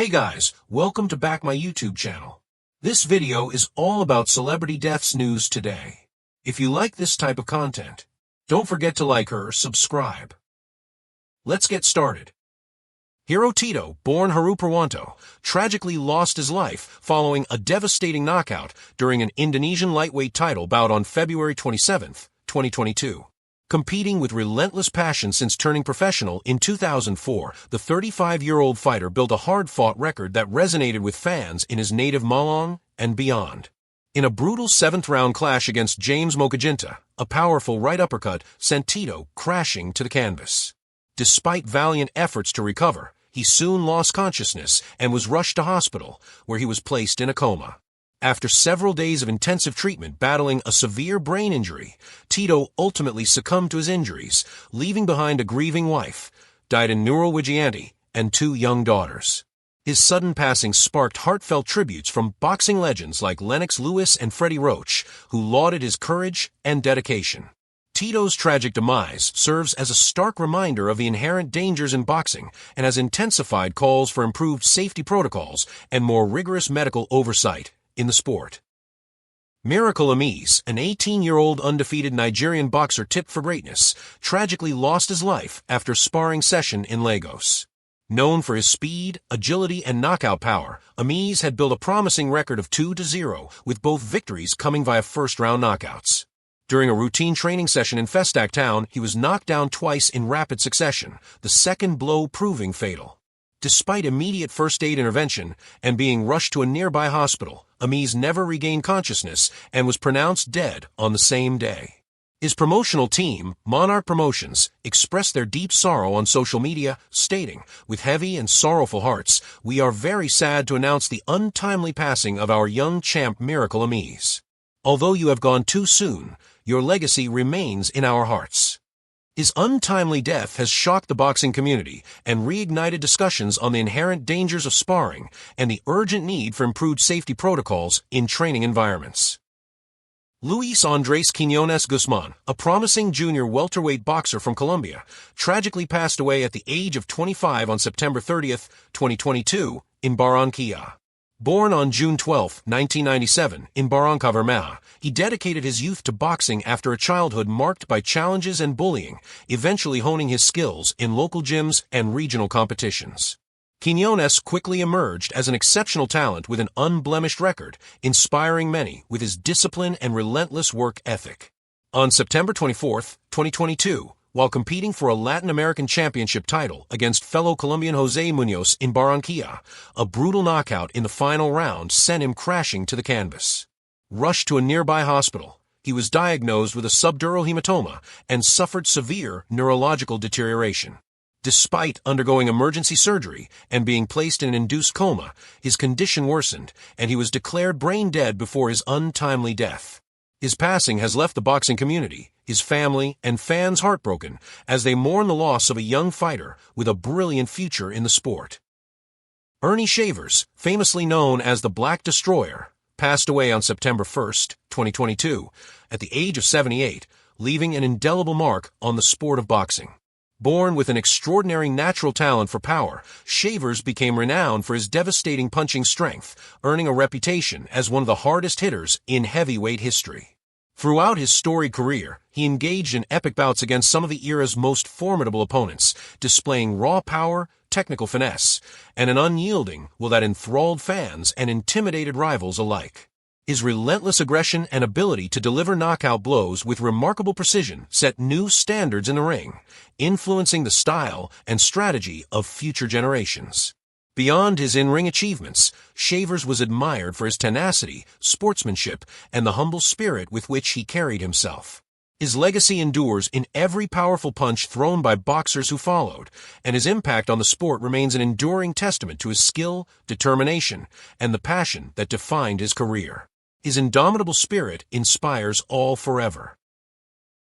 Hey guys, welcome to back my YouTube channel. This video is all about celebrity deaths news today. If you like this type of content, don't forget to like or subscribe. Let's get started. Hero Tito, born Heru Purwanto, tragically lost his life following a devastating knockout during an Indonesian lightweight title bout on February 27, 2022. Competing with relentless passion since turning professional in 2004, the 35-year-old fighter built a hard-fought record that resonated with fans in his native Malang and beyond. In a brutal seventh-round clash against James Mokajinta, a powerful right uppercut sent Tito crashing to the canvas. Despite valiant efforts to recover, he soon lost consciousness and was rushed to hospital, where he was placed in a coma. After several days of intensive treatment battling a severe brain injury, Tito ultimately succumbed to his injuries, leaving behind a grieving wife, died in Nurul and two young daughters. His sudden passing sparked heartfelt tributes from boxing legends like Lennox Lewis and Freddie Roach, who lauded his courage and dedication. Tito's tragic demise serves as a stark reminder of the inherent dangers in boxing and has intensified calls for improved safety protocols and more rigorous medical oversight in the sport. Miracle Amaeze, an 18-year-old undefeated Nigerian boxer tipped for greatness, tragically lost his life after a sparring session in Lagos. Known for his speed, agility, and knockout power, Amaeze had built a promising record of 2-0, with both victories coming via first-round knockouts. During a routine training session in Festac Town, he was knocked down twice in rapid succession, the second blow proving fatal. Despite immediate first-aid intervention and being rushed to a nearby hospital, Amaeze never regained consciousness and was pronounced dead on the same day. His promotional team, Monarch Promotions, expressed their deep sorrow on social media, stating, "With heavy and sorrowful hearts, we are very sad to announce the untimely passing of our young champ Miracle Amaeze. Although you have gone too soon, your legacy remains in our hearts." His untimely death has shocked the boxing community and reignited discussions on the inherent dangers of sparring and the urgent need for improved safety protocols in training environments. Luis Andres Quiñones Guzman, a promising junior welterweight boxer from Colombia, tragically passed away at the age of 25 on September 30, 2022, in Barranquilla. Born on June 12, 1997, in Barrancabermeja, he dedicated his youth to boxing after a childhood marked by challenges and bullying, eventually honing his skills in local gyms and regional competitions. Quiñones quickly emerged as an exceptional talent with an unblemished record, inspiring many with his discipline and relentless work ethic. On September 24, 2022, while competing for a Latin American Championship title against fellow Colombian Jose Munoz in Barranquilla, a brutal knockout in the final round sent him crashing to the canvas. Rushed to a nearby hospital, he was diagnosed with a subdural hematoma and suffered severe neurological deterioration. Despite undergoing emergency surgery and being placed in an induced coma, his condition worsened and he was declared brain dead before his untimely death. His passing has left the boxing community, his family, and fans heartbroken as they mourn the loss of a young fighter with a brilliant future in the sport. Ernie Shavers, famously known as the Black Destroyer, passed away on September 1, 2022, at the age of 78, leaving an indelible mark on the sport of boxing. Born with an extraordinary natural talent for power, Shavers became renowned for his devastating punching strength, earning a reputation as one of the hardest hitters in heavyweight history. Throughout his storied career, he engaged in epic bouts against some of the era's most formidable opponents, displaying raw power, technical finesse, and an unyielding will that enthralled fans and intimidated rivals alike. His relentless aggression and ability to deliver knockout blows with remarkable precision set new standards in the ring, influencing the style and strategy of future generations. Beyond his in-ring achievements, Shavers was admired for his tenacity, sportsmanship, and the humble spirit with which he carried himself. His legacy endures in every powerful punch thrown by boxers who followed, and his impact on the sport remains an enduring testament to his skill, determination, and the passion that defined his career. His indomitable spirit inspires all forever.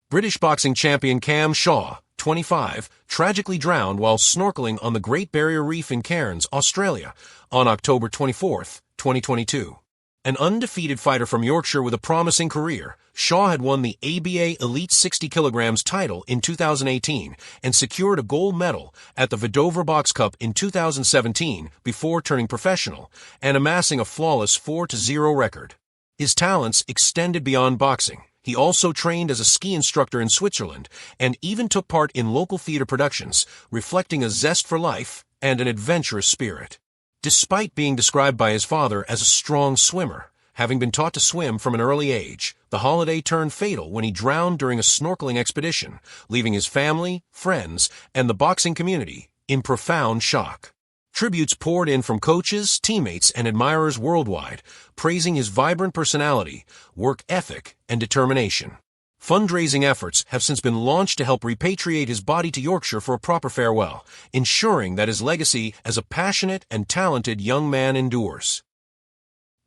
British boxing champion Cam Shaw, 25, tragically drowned while snorkeling on the Great Barrier Reef in Cairns, Australia, on October 24, 2022. An undefeated fighter from Yorkshire with a promising career, Shaw had won the ABA Elite 60 kg title in 2018 and secured a gold medal at the Vidover Box Cup in 2017 before turning professional and amassing a flawless 4-0 record. His talents extended beyond boxing. He also trained as a ski instructor in Switzerland and even took part in local theater productions, reflecting a zest for life and an adventurous spirit. Despite being described by his father as a strong swimmer, having been taught to swim from an early age, the holiday turned fatal when he drowned during a snorkeling expedition, leaving his family, friends, and the boxing community in profound shock. Tributes poured in from coaches, teammates, and admirers worldwide, praising his vibrant personality, work ethic, and determination. Fundraising efforts have since been launched to help repatriate his body to Yorkshire for a proper farewell, ensuring that his legacy as a passionate and talented young man endures.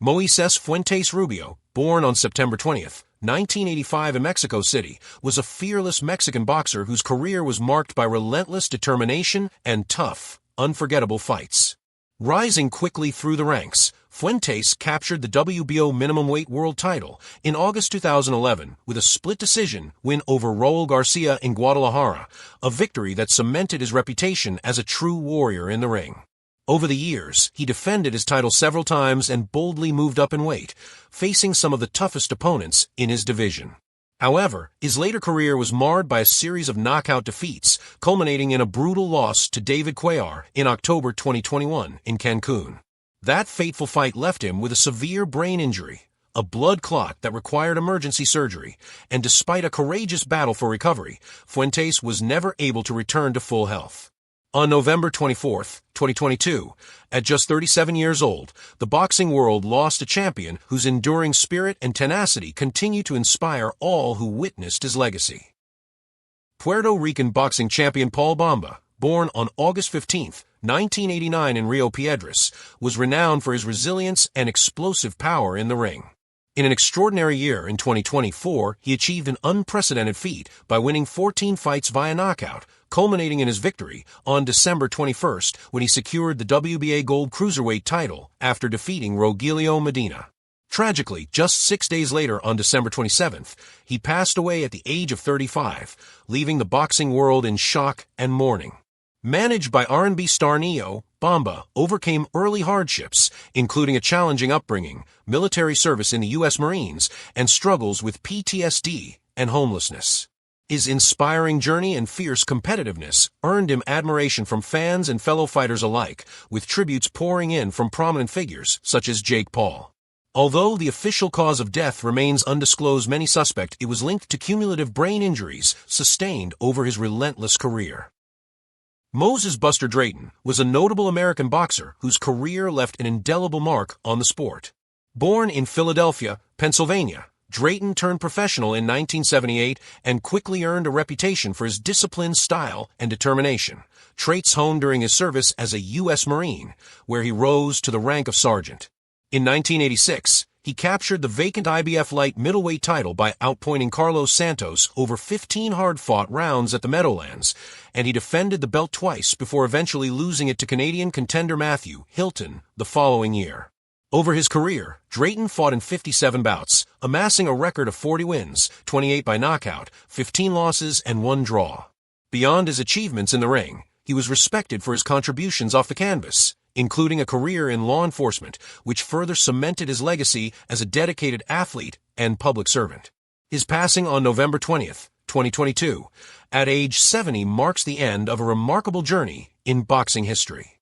Moises Fuentes Rubio, born on September 20, 1985 in Mexico City, was a fearless Mexican boxer whose career was marked by relentless determination and tough, unforgettable fights. Rising quickly through the ranks, Fuentes captured the WBO minimum weight world title in August 2011 with a split decision win over Raul Garcia in Guadalajara, a victory that cemented his reputation as a true warrior in the ring. Over the years, he defended his title several times and boldly moved up in weight, facing some of the toughest opponents in his division. However, his later career was marred by a series of knockout defeats, culminating in a brutal loss to David Cuellar in October 2021 in Cancun. That fateful fight left him with a severe brain injury, a blood clot that required emergency surgery, and despite a courageous battle for recovery, Fuentes was never able to return to full health. On November 24, 2022, at just 37 years old, the boxing world lost a champion whose enduring spirit and tenacity continue to inspire all who witnessed his legacy. Puerto Rican boxing champion Paul Bamba, born on August 15, 1989 in Rio Piedras, was renowned for his resilience and explosive power in the ring. In an extraordinary year in 2024, he achieved an unprecedented feat by winning 14 fights via knockout, culminating in his victory on December 21 when he secured the WBA Gold Cruiserweight title after defeating Rogelio Medina. Tragically, just 6 days later on December 27th, he passed away at the age of 35, leaving the boxing world in shock and mourning. Managed by R&B star Neo, Bamba overcame early hardships, including a challenging upbringing, military service in the U.S. Marines, and struggles with PTSD and homelessness. His inspiring journey and fierce competitiveness earned him admiration from fans and fellow fighters alike, with tributes pouring in from prominent figures such as Jake Paul. Although the official cause of death remains undisclosed, many suspect it was linked to cumulative brain injuries sustained over his relentless career. Moses Buster Drayton was a notable American boxer whose career left an indelible mark on the sport. Born in Philadelphia, Pennsylvania, Drayton turned professional in 1978 and quickly earned a reputation for his disciplined style and determination, traits honed during his service as a U.S. Marine, where he rose to the rank of sergeant. In 1986, he captured the vacant IBF light middleweight title by outpointing Carlos Santos over 15 hard-fought rounds at the Meadowlands, and he defended the belt twice before eventually losing it to Canadian contender Matthew Hilton the following year. Over his career, Drayton fought in 57 bouts, amassing a record of 40 wins, 28 by knockout, 15 losses, and 1 draw. Beyond his achievements in the ring, he was respected for his contributions off the canvas, including a career in law enforcement, which further cemented his legacy as a dedicated athlete and public servant. His passing on November 20, 2022, at age 70 marks the end of a remarkable journey in boxing history.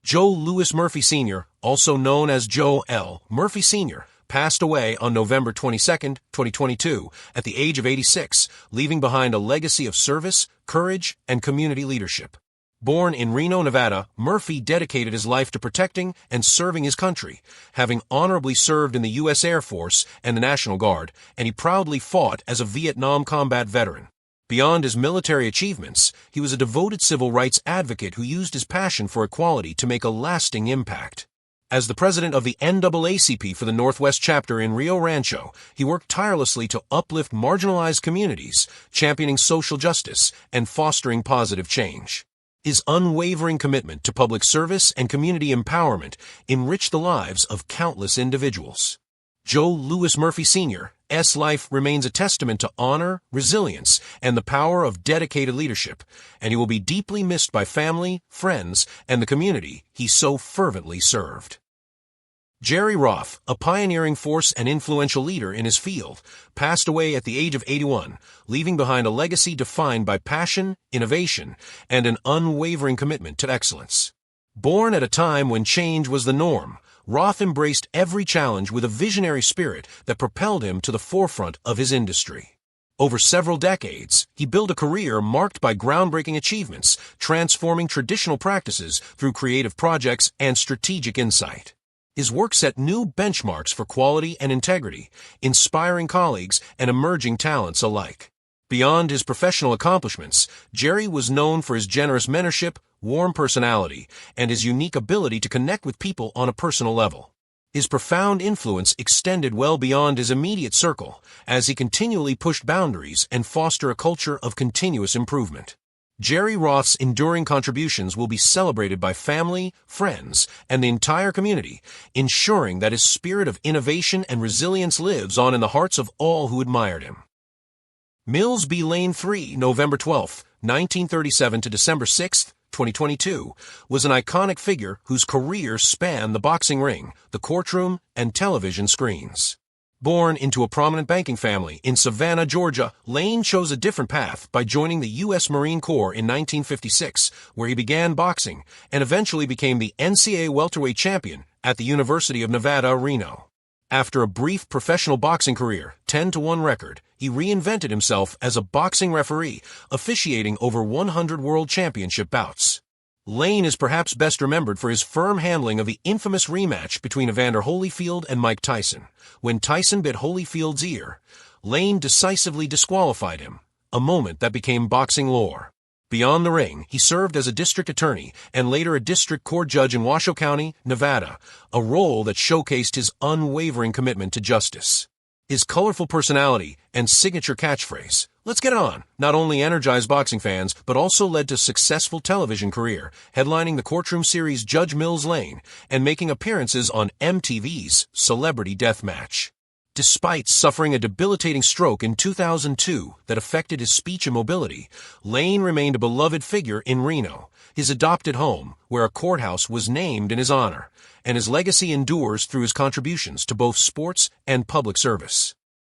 Joe Louis Murphy Sr., also known as Joe L. Murphy Sr., passed away on November 22, 2022, at the age of 86, leaving behind a legacy of service, courage, and community leadership. Born in Reno, Nevada, Murphy dedicated his life to protecting and serving his country, having honorably served in the U.S. Air Force and the National Guard, and he proudly fought as a Vietnam combat veteran. Beyond his military achievements, he was a devoted civil rights advocate who used his passion for equality to make a lasting impact. As the president of the NAACP for the Northwest chapter in Rio Rancho, he worked tirelessly to uplift marginalized communities, championing social justice and fostering positive change. His unwavering commitment to public service and community empowerment enriched the lives of countless individuals. Joe Louis Murphy Sr.'s life remains a testament to honor, resilience, and the power of dedicated leadership, and he will be deeply missed by family, friends, and the community he so fervently served. Jerry Roth, a pioneering force and influential leader in his field, passed away at the age of 81, leaving behind a legacy defined by passion, innovation, and an unwavering commitment to excellence. Born at a time when change was the norm, Roth embraced every challenge with a visionary spirit that propelled him to the forefront of his industry. Over several decades, he built a career marked by groundbreaking achievements, transforming traditional practices through creative projects and strategic insight. His work set new benchmarks for quality and integrity, inspiring colleagues and emerging talents alike. Beyond his professional accomplishments, Jerry was known for his generous mentorship, warm personality, and his unique ability to connect with people on a personal level. His profound influence extended well beyond his immediate circle, as he continually pushed boundaries and fostered a culture of continuous improvement. Jerry Roth's enduring contributions will be celebrated by family, friends, and the entire community, ensuring that his spirit of innovation and resilience lives on in the hearts of all who admired him. Mills B. Lane III, November 12, 1937 to December 6, 2022, was an iconic figure whose career spanned the boxing ring, the courtroom, and television screens. Born into a prominent banking family in Savannah, Georgia, Lane chose a different path by joining the U.S. Marine Corps in 1956, where he began boxing and eventually became the NCAA welterweight champion at the University of Nevada, Reno. After a brief professional boxing career, 10-1 record, he reinvented himself as a boxing referee, officiating over 100 world championship bouts. Lane is perhaps best remembered for his firm handling of the infamous rematch between Evander Holyfield and Mike Tyson. When Tyson bit Holyfield's ear, Lane decisively disqualified him, a moment that became boxing lore. Beyond the ring, he served as a district attorney and later a district court judge in Washoe County, Nevada, a role that showcased his unwavering commitment to justice. His colorful personality and signature catchphrase, "Let's get on," not only energized boxing fans, but also led to a successful television career, headlining the courtroom series Judge Mills Lane and making appearances on MTV's Celebrity Deathmatch. Despite suffering a debilitating stroke in 2002 that affected his speech and mobility, Lane remained a beloved figure in Reno, his adopted home, where a courthouse was named in his honor, and his legacy endures through his contributions to both sports and public service.